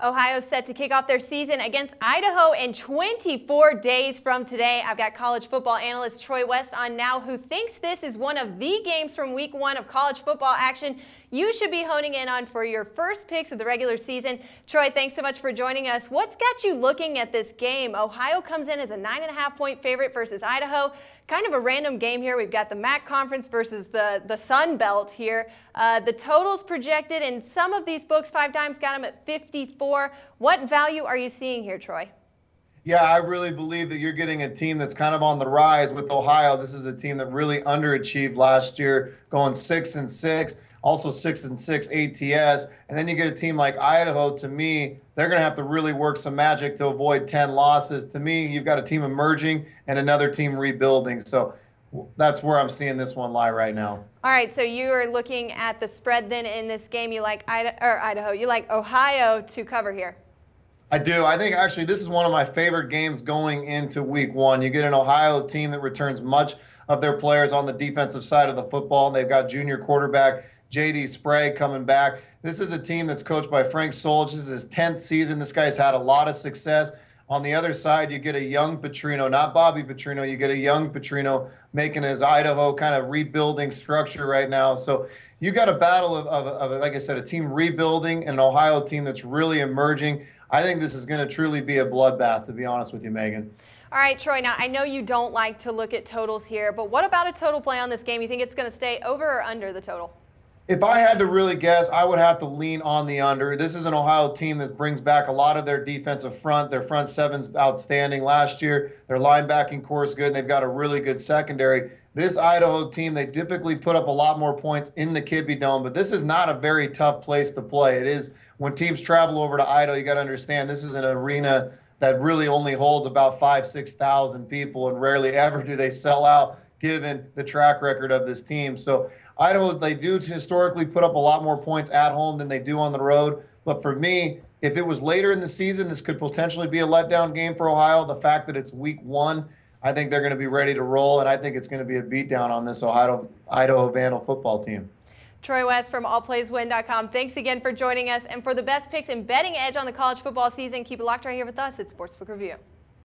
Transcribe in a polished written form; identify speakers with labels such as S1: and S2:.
S1: Ohio's set to kick off their season against Idaho in 24 days from today. I've got college football analyst Troy West on now, who thinks this is one of the games from week one of college football action you should be honing in on for your first picks of the regular season. Troy, thanks so much for joining us. What's got you looking at this game? Ohio comes in as a 9.5-point favorite versus Idaho. Kind of a random game here. We've got the MAC conference versus the Sun Belt here. The totals projected in some of these books 5 times got them at 54. What value are you seeing here, Troy?
S2: Yeah, I really believe that you're getting a team that's kind of on the rise with Ohio. This is a team that really underachieved last year, going 6-6, also 6-6 ATS. And then you get a team like Idaho. To me, they're going to have to really work some magic to avoid 10 losses. To me, you've got a team emerging and another team rebuilding. So that's where I'm seeing this one lie right now.
S1: All right, so you are looking at the spread then in this game. You like Idaho. You like Ohio to cover here.
S2: I do. I think actually this is one of my favorite games going into week one. You get an Ohio team that returns much of their players on the defensive side of the football. They've got junior quarterback J.D. Sprague coming back. This is a team that's coached by Frank Solich. This is his 10th season. This guy's had a lot of success. On the other side, you get a young Petrino, not Bobby Petrino. You get a young Petrino making his Idaho kind of rebuilding structure right now. So you got a battle of, like I said, a team rebuilding and an Ohio team that's really emerging. I think this is going to truly be a bloodbath, to be honest with you, Megan.
S1: All right, Troy, now I know you don't like to look at totals here, but what about a total play on this game? You think it's going to stay over or under the total?
S2: If I had to really guess, I would have to lean on the under. This is an Ohio team that brings back a lot of their defensive front. Their front seven's outstanding last year. Their linebacking core is good, and they've got a really good secondary. This Idaho team, they typically put up a lot more points in the Kibbie Dome, but this is not a very tough place to play. It is, when teams travel over to Idaho, you got to understand this is an arena that really only holds about 5,000-6,000 people, and rarely ever do they sell out given the track record of this team. So Idaho, they do historically put up a lot more points at home than they do on the road. But for me, if it was later in the season, this could potentially be a letdown game for Ohio. The fact that it's week one, I think they're going to be ready to roll, and I think it's going to be a beatdown on this Idaho Vandal football team.
S1: Troy West from allplayswin.com. Thanks again for joining us. And for the best picks and betting edge on the college football season, keep it locked right here with us at Sportsbook Review.